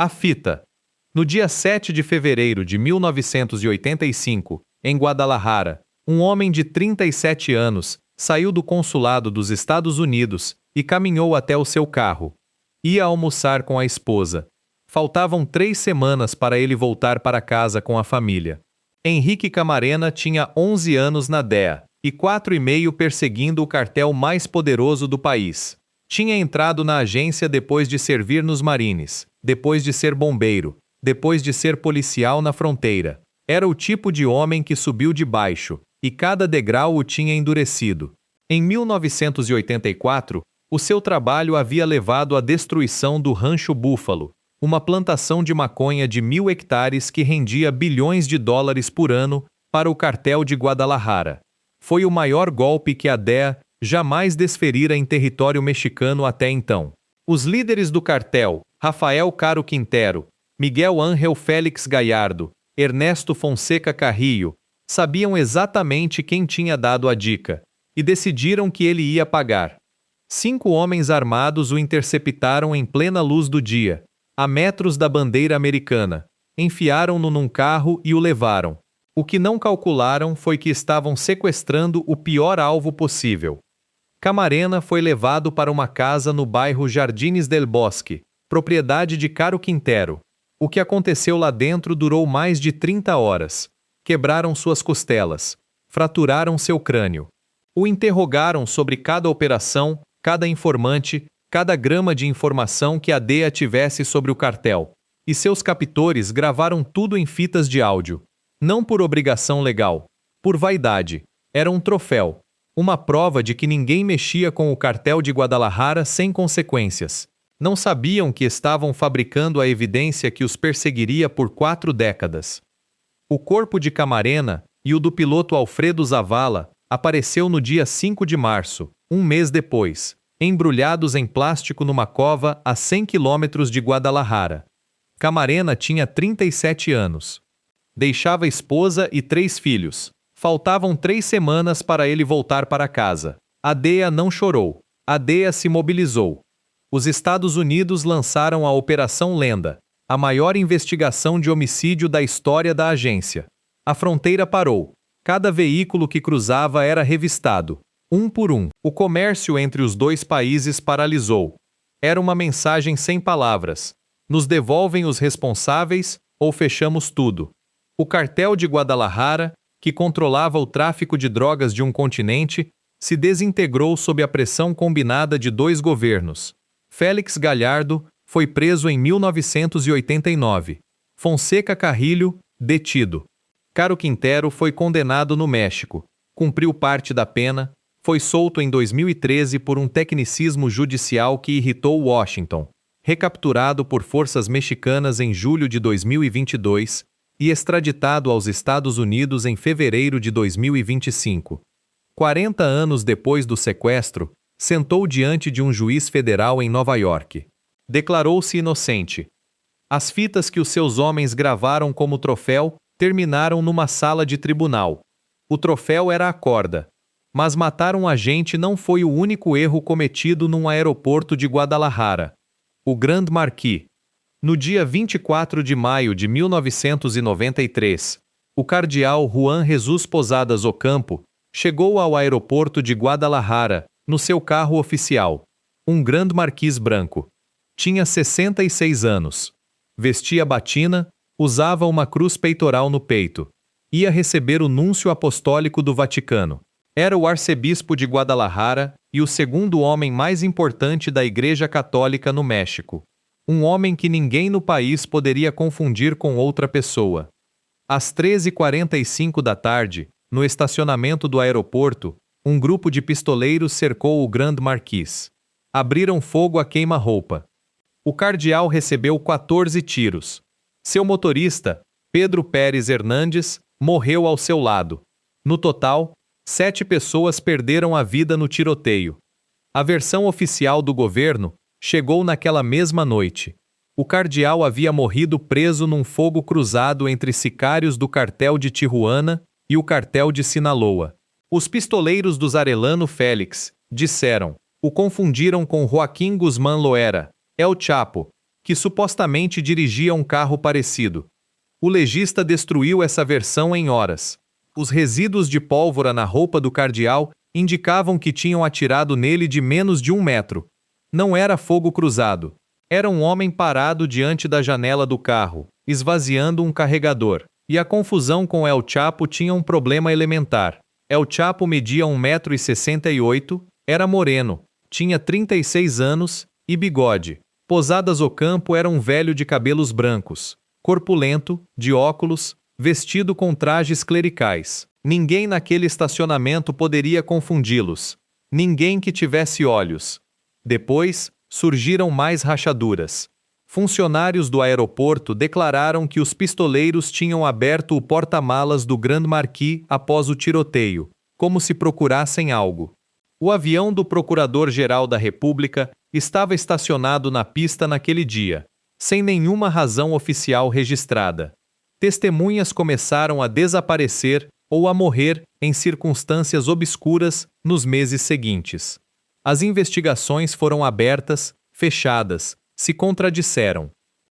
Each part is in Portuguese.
A fita. No dia 7 de fevereiro de 1985, em Guadalajara, um homem de 37 anos saiu do consulado dos Estados Unidos e caminhou até o seu carro. Ia almoçar com a esposa. Faltavam 3 semanas para ele voltar para casa com a família. Henrique Camarena tinha 11 anos na DEA e 4,5 perseguindo o cartel mais poderoso do país. Tinha entrado na agência depois de servir nos Marines, depois de ser bombeiro, depois de ser policial na fronteira. Era o tipo de homem que subiu de baixo, e cada degrau o tinha endurecido. Em 1984, o seu trabalho havia levado à destruição do Rancho Búfalo, uma plantação de maconha de 1.000 hectares que rendia bilhões de dólares por ano para o cartel de Guadalajara. Foi o maior golpe que a DEA jamais desferira em território mexicano até então. Os líderes do cartel, Rafael Caro Quintero, Miguel Ángel Félix Gallardo, Ernesto Fonseca Carrillo, sabiam exatamente quem tinha dado a dica, e decidiram que ele ia pagar. 5 homens armados o interceptaram em plena luz do dia, a metros da bandeira americana, enfiaram-no num carro e o levaram. O que não calcularam foi que estavam sequestrando o pior alvo possível. Camarena foi levado para uma casa no bairro Jardines del Bosque, propriedade de Caro Quintero. O que aconteceu lá dentro durou mais de 30 horas. Quebraram suas costelas, fraturaram seu crânio. O interrogaram sobre cada operação, cada informante, cada grama de informação que a DEA tivesse sobre o cartel. E seus captores gravaram tudo em fitas de áudio. Não por obrigação legal, por vaidade. Era um troféu. Uma prova de que ninguém mexia com o cartel de Guadalajara sem consequências. Não sabiam que estavam fabricando a evidência que os perseguiria por 4 décadas. O corpo de Camarena e o do piloto Alfredo Zavala apareceu no dia 5 de março, um mês depois, embrulhados em plástico numa cova a 100 quilômetros de Guadalajara. Camarena tinha 37 anos. Deixava esposa e 3 filhos. Faltavam 3 semanas para ele voltar para casa. A DEA não chorou. A DEA se mobilizou. Os Estados Unidos lançaram a Operação Lenda, a maior investigação de homicídio da história da agência. A fronteira parou. Cada veículo que cruzava era revistado, um por um. O comércio entre os 2 países paralisou. Era uma mensagem sem palavras. Nos devolvem os responsáveis ou fechamos tudo. O cartel de Guadalajara, que controlava o tráfico de drogas de um continente, se desintegrou sob a pressão combinada de 2 governos. Félix Gallardo foi preso em 1989. Fonseca Carrillo, detido. Caro Quintero foi condenado no México, cumpriu parte da pena, foi solto em 2013 por um tecnicismo judicial que irritou Washington, recapturado por forças mexicanas em julho de 2022 e extraditado aos Estados Unidos em fevereiro de 2025. 40 anos depois do sequestro, sentou diante de um juiz federal em Nova York. Declarou-se inocente. As fitas que os seus homens gravaram como troféu terminaram numa sala de tribunal. O troféu era a corda. Mas matar um agente não foi o único erro cometido num aeroporto de Guadalajara. O Grand Marquis. No dia 24 de maio de 1993, o cardeal Juan Jesus Posadas Ocampo chegou ao aeroporto de Guadalajara, no seu carro oficial, um Grand Marquis branco. Tinha 66 anos. Vestia batina, usava uma cruz peitoral no peito. Ia receber o núncio apostólico do Vaticano. Era o arcebispo de Guadalajara e o segundo homem mais importante da Igreja Católica no México. Um homem que ninguém no país poderia confundir com outra pessoa. Às 13h45 da tarde, no estacionamento do aeroporto, um grupo de pistoleiros cercou o Grand Marquis. Abriram fogo a queima-roupa. O cardeal recebeu 14 tiros. Seu motorista, Pedro Pérez Hernandes, morreu ao seu lado. No total, 7 pessoas perderam a vida no tiroteio. A versão oficial do governo chegou naquela mesma noite. O cardeal havia morrido preso num fogo cruzado entre sicários do cartel de Tijuana e o cartel de Sinaloa. Os pistoleiros dos Arellano Félix, disseram, o confundiram com Joaquim Guzmán Loera, El Chapo, que supostamente dirigia um carro parecido. O legista destruiu essa versão em horas. Os resíduos de pólvora na roupa do cardeal indicavam que tinham atirado nele de menos de 1 metro. Não era fogo cruzado. Era um homem parado diante da janela do carro, esvaziando um carregador. E a confusão com El Chapo tinha um problema elementar. El Chapo media 1,68 m, era moreno, tinha 36 anos e bigode. Posadas Ocampo era um velho de cabelos brancos, corpulento, de óculos, vestido com trajes clericais. Ninguém naquele estacionamento poderia confundi-los. Ninguém que tivesse olhos. Depois, surgiram mais rachaduras. Funcionários do aeroporto declararam que os pistoleiros tinham aberto o porta-malas do Grand Marquis após o tiroteio, como se procurassem algo. O avião do Procurador-Geral da República estava estacionado na pista naquele dia, sem nenhuma razão oficial registrada. Testemunhas começaram a desaparecer ou a morrer em circunstâncias obscuras nos meses seguintes. As investigações foram abertas, fechadas, se contradisseram.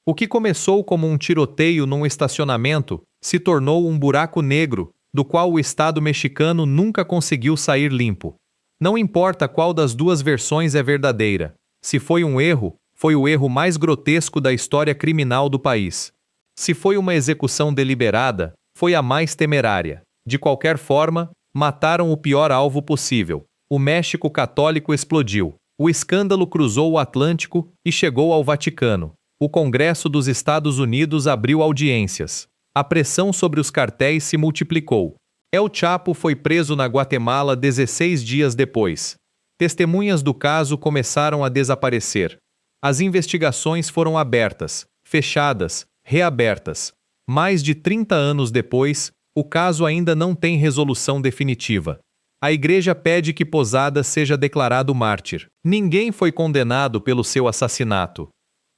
O que começou como um tiroteio num estacionamento se tornou um buraco negro, do qual o Estado mexicano nunca conseguiu sair limpo. Não importa qual das duas versões é verdadeira. Se foi um erro, foi o erro mais grotesco da história criminal do país. Se foi uma execução deliberada, foi a mais temerária. De qualquer forma, mataram o pior alvo possível. O México católico explodiu. O escândalo cruzou o Atlântico e chegou ao Vaticano. O Congresso dos Estados Unidos abriu audiências. A pressão sobre os cartéis se multiplicou. El Chapo foi preso na Guatemala 16 dias depois. Testemunhas do caso começaram a desaparecer. As investigações foram abertas, fechadas, reabertas. Mais de 30 anos depois, o caso ainda não tem resolução definitiva. A Igreja pede que Posada seja declarado mártir. Ninguém foi condenado pelo seu assassinato.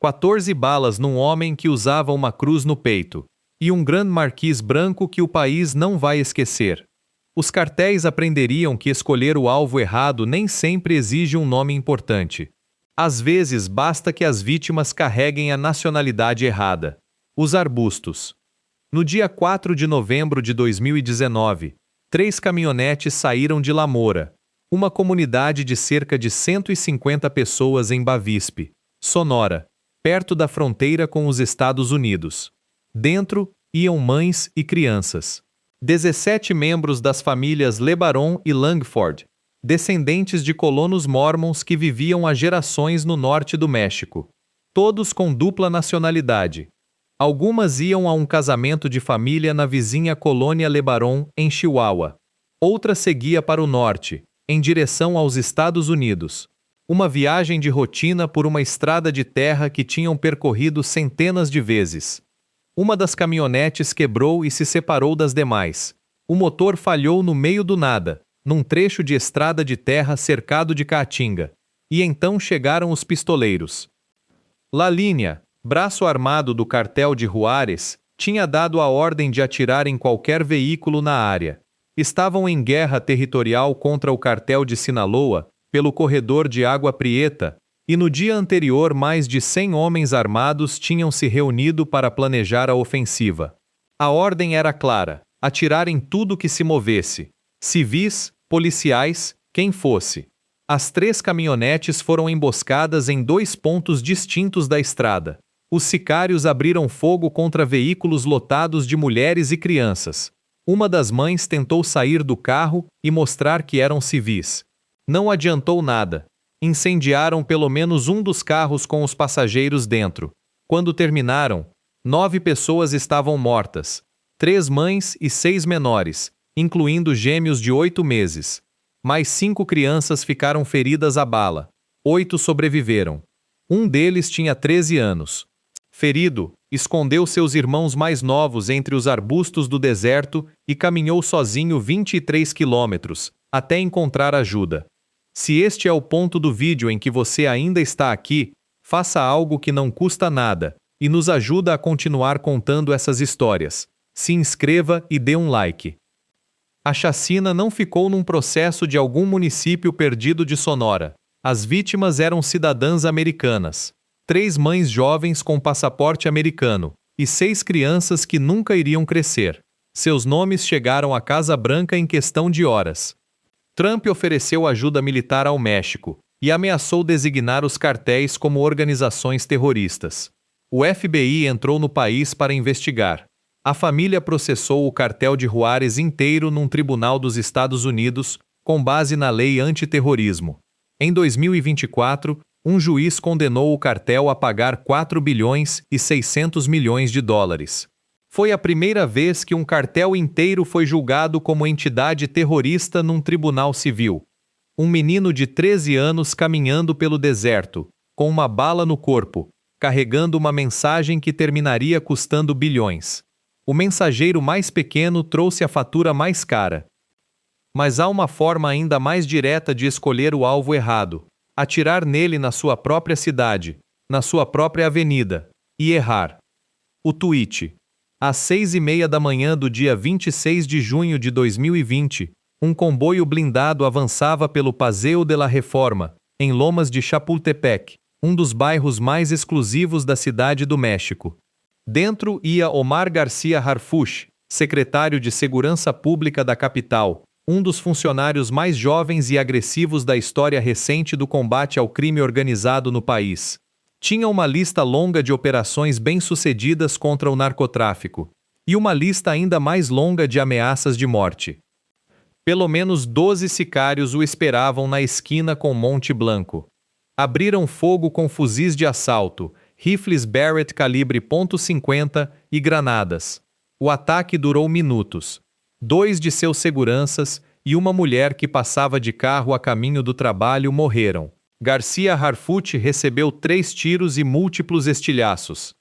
14 balas num homem que usava uma cruz no peito. E um Grand Marquis branco que o país não vai esquecer. Os cartéis aprenderiam que escolher o alvo errado nem sempre exige um nome importante. Às vezes basta que as vítimas carreguem a nacionalidade errada. Os arbustos. No dia 4 de novembro de 2019, 3 caminhonetes saíram de La Mora, uma comunidade de cerca de 150 pessoas em Bavispe, Sonora, perto da fronteira com os Estados Unidos. Dentro, iam mães e crianças. 17 membros das famílias LeBaron e Langford, descendentes de colonos mormons que viviam há gerações no norte do México. Todos com dupla nacionalidade. Algumas iam a um casamento de família na vizinha colônia LeBaron, em Chihuahua. Outra seguia para o norte, em direção aos Estados Unidos. Uma viagem de rotina por uma estrada de terra que tinham percorrido centenas de vezes. Uma das caminhonetes quebrou e se separou das demais. O motor falhou no meio do nada, num trecho de estrada de terra cercado de caatinga. E então chegaram os pistoleiros. La Línea, braço armado do cartel de Juárez, tinha dado a ordem de atirar em qualquer veículo na área. Estavam em guerra territorial contra o cartel de Sinaloa, pelo corredor de Água Prieta, e no dia anterior mais de 100 homens armados tinham se reunido para planejar a ofensiva. A ordem era clara: atirar em tudo que se movesse. Civis, policiais, quem fosse. As 3 caminhonetes foram emboscadas em 2 pontos distintos da estrada. Os sicários abriram fogo contra veículos lotados de mulheres e crianças. Uma das mães tentou sair do carro e mostrar que eram civis. Não adiantou nada. Incendiaram pelo menos um dos carros com os passageiros dentro. Quando terminaram, 9 pessoas estavam mortas. 3 mães e 6 menores, incluindo gêmeos de 8 meses. Mais 5 crianças ficaram feridas à bala. 8 sobreviveram. Um deles tinha 13 anos. Ferido, escondeu seus irmãos mais novos entre os arbustos do deserto e caminhou sozinho 23 quilômetros, até encontrar ajuda. Se este é o ponto do vídeo em que você ainda está aqui, faça algo que não custa nada e nos ajuda a continuar contando essas histórias. Se inscreva e dê um like. A chacina não ficou num processo de algum município perdido de Sonora. As vítimas eram cidadãs americanas. 3 mães jovens com passaporte americano e 6 crianças que nunca iriam crescer. Seus nomes chegaram à Casa Branca em questão de horas. Trump ofereceu ajuda militar ao México e ameaçou designar os cartéis como organizações terroristas. O FBI entrou no país para investigar. A família processou o cartel de Juárez inteiro num tribunal dos Estados Unidos, com base na lei antiterrorismo. Em 2024, um juiz condenou o cartel a pagar 4 bilhões e 600 milhões de dólares. Foi a primeira vez que um cartel inteiro foi julgado como entidade terrorista num tribunal civil. Um menino de 13 anos caminhando pelo deserto, com uma bala no corpo, carregando uma mensagem que terminaria custando bilhões. O mensageiro mais pequeno trouxe a fatura mais cara. Mas há uma forma ainda mais direta de escolher o alvo errado: atirar nele na sua própria cidade, na sua própria avenida, e errar. O tweet. Às 6h30 da manhã do dia 26 de junho de 2020, um comboio blindado avançava pelo Paseo de la Reforma, em Lomas de Chapultepec, um dos bairros mais exclusivos da cidade do México. Dentro ia Omar Garcia Harfuch, secretário de Segurança Pública da capital, um dos funcionários mais jovens e agressivos da história recente do combate ao crime organizado no país. Tinha uma lista longa de operações bem-sucedidas contra o narcotráfico, e uma lista ainda mais longa de ameaças de morte. Pelo menos 12 sicários o esperavam na esquina com Monte Blanco. Abriram fogo com fuzis de assalto, rifles Barrett calibre .50 e granadas. O ataque durou minutos. 2 de seus seguranças e uma mulher que passava de carro a caminho do trabalho morreram. Garcia Harfuch recebeu 3 tiros e múltiplos estilhaços.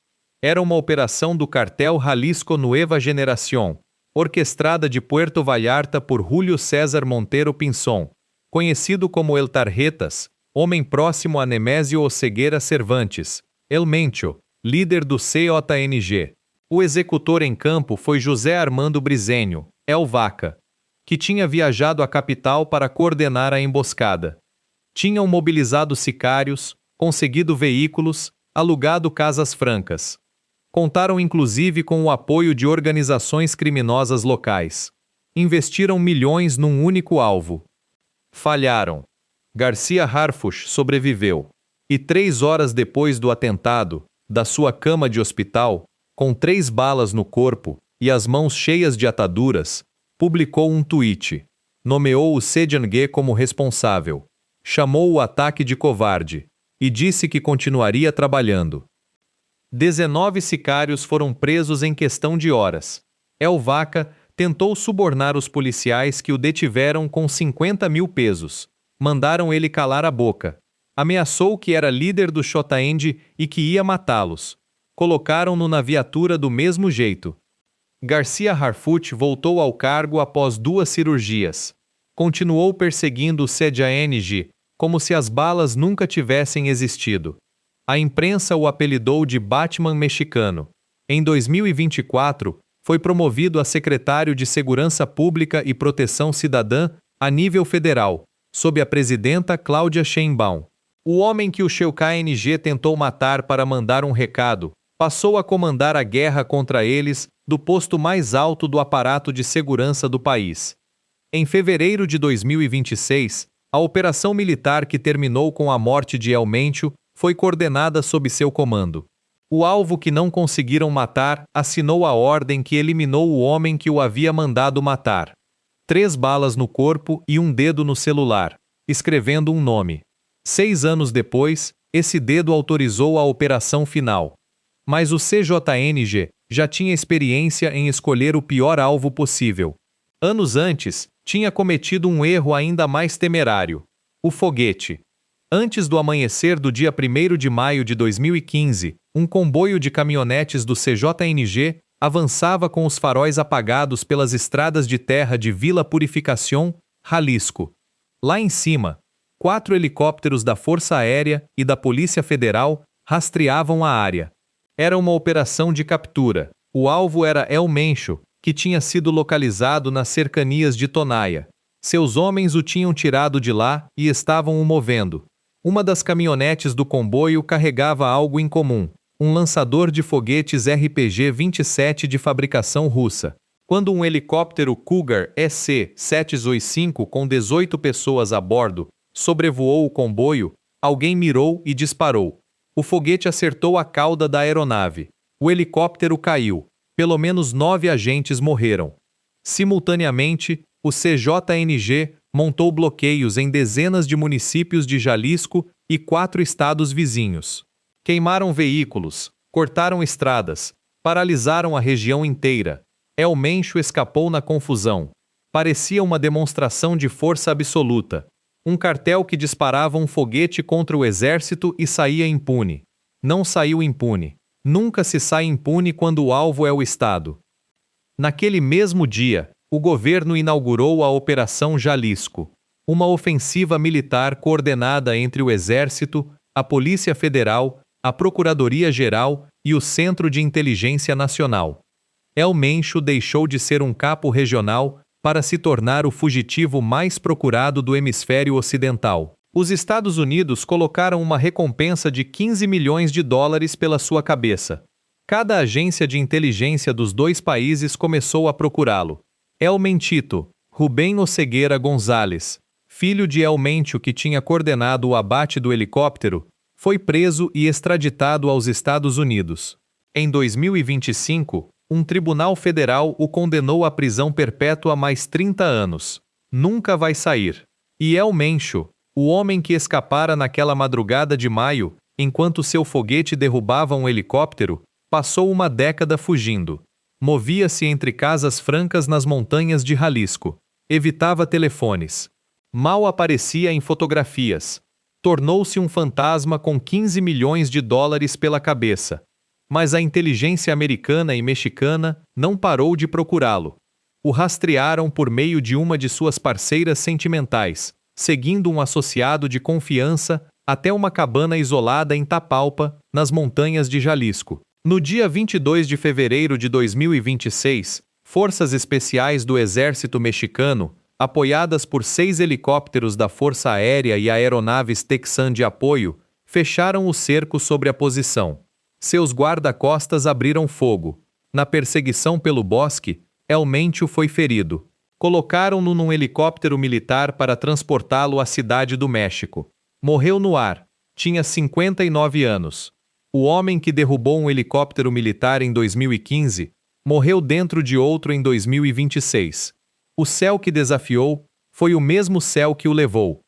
Era uma operação do cartel Jalisco Nueva Generación, orquestrada de Puerto Vallarta por Julio César Montero Pinzón, conhecido como El Tarjetas, homem próximo a Nemésio Oseguera Cervantes, El Mencho, líder do CJNG. O executor em campo foi José Armando Brisenho, El Vaca, que tinha viajado à capital para coordenar a emboscada. Tinham mobilizado sicários, conseguido veículos, alugado casas francas. Contaram inclusive com o apoio de organizações criminosas locais. Investiram milhões num único alvo. Falharam. Garcia Harfuch sobreviveu. E 3 horas depois do atentado, da sua cama de hospital, com 3 balas no corpo e as mãos cheias de ataduras, publicou um tweet. Nomeou o CJNG como responsável. Chamou o ataque de covarde. E disse que continuaria trabalhando. 19 sicários foram presos em questão de horas. El Vaca tentou subornar os policiais que o detiveram com 50 mil pesos. Mandaram ele calar a boca. Ameaçou que era líder do Chotend e que ia matá-los. Colocaram-no na viatura do mesmo jeito. Garcia Harfuch voltou ao cargo após 2 cirurgias. Continuou perseguindo o CJNG, como se as balas nunca tivessem existido. A imprensa o apelidou de Batman mexicano. Em 2024, foi promovido a secretário de Segurança Pública e Proteção Cidadã a nível federal, sob a presidenta Cláudia Sheinbaum. O homem que o CJNG tentou matar para mandar um recado, passou a comandar a guerra contra eles do posto mais alto do aparato de segurança do país. Em fevereiro de 2026, a operação militar que terminou com a morte de El Mencho foi coordenada sob seu comando. O alvo que não conseguiram matar assinou a ordem que eliminou o homem que o havia mandado matar. 3 balas no corpo e um dedo no celular, escrevendo um nome. 6 anos depois, esse dedo autorizou a operação final. Mas o CJNG já tinha experiência em escolher o pior alvo possível. Anos antes, tinha cometido um erro ainda mais temerário: o foguete. Antes do amanhecer do dia 1º de maio de 2015, um comboio de caminhonetes do CJNG avançava com os faróis apagados pelas estradas de terra de Vila Purificación, Jalisco. Lá em cima, 4 helicópteros da Força Aérea e da Polícia Federal rastreavam a área. Era uma operação de captura. O alvo era El Mencho, que tinha sido localizado nas cercanias de Tonaya. Seus homens o tinham tirado de lá e estavam o movendo. Uma das caminhonetes do comboio carregava algo incomum, um lançador de foguetes RPG-27 de fabricação russa. Quando um helicóptero Cougar EC-725 com 18 pessoas a bordo sobrevoou o comboio, alguém mirou e disparou. O foguete acertou a cauda da aeronave. O helicóptero caiu. Pelo menos 9 agentes morreram. Simultaneamente, o CJNG montou bloqueios em dezenas de municípios de Jalisco e 4 estados vizinhos. Queimaram veículos, cortaram estradas, paralisaram a região inteira. El Mencho escapou na confusão. Parecia uma demonstração de força absoluta. Um cartel que disparava um foguete contra o exército e saía impune. Não saiu impune. Nunca se sai impune quando o alvo é o Estado. Naquele mesmo dia, o governo inaugurou a Operação Jalisco, uma ofensiva militar coordenada entre o Exército, a Polícia Federal, a Procuradoria-Geral e o Centro de Inteligência Nacional. El Mencho deixou de ser um capo regional para se tornar o fugitivo mais procurado do hemisfério ocidental. Os Estados Unidos colocaram uma recompensa de 15 milhões de dólares pela sua cabeça. Cada agência de inteligência dos 2 países começou a procurá-lo. El Mentito, Rubem Oceguera Gonzalez, filho de El Mencho que tinha coordenado o abate do helicóptero, foi preso e extraditado aos Estados Unidos. Em 2025, um tribunal federal o condenou à prisão perpétua mais 30 anos. Nunca vai sair. E El Mencho, o homem que escapara naquela madrugada de maio, enquanto seu foguete derrubava um helicóptero, passou uma década fugindo. Movia-se entre casas francas nas montanhas de Jalisco. Evitava telefones. Mal aparecia em fotografias. Tornou-se um fantasma com 15 milhões de dólares pela cabeça. Mas a inteligência americana e mexicana não parou de procurá-lo. O rastrearam por meio de uma de suas parceiras sentimentais, seguindo um associado de confiança até uma cabana isolada em Tapalpa, nas montanhas de Jalisco. No dia 22 de fevereiro de 2026, forças especiais do Exército Mexicano, apoiadas por 6 helicópteros da Força Aérea e aeronaves Texan de apoio, fecharam o cerco sobre a posição. Seus guarda-costas abriram fogo. Na perseguição pelo bosque, El Mencho foi ferido. Colocaram-no num helicóptero militar para transportá-lo à cidade do México. Morreu no ar. Tinha 59 anos. O homem que derrubou um helicóptero militar em 2015 morreu dentro de outro em 2026. O céu que desafiou foi o mesmo céu que o levou.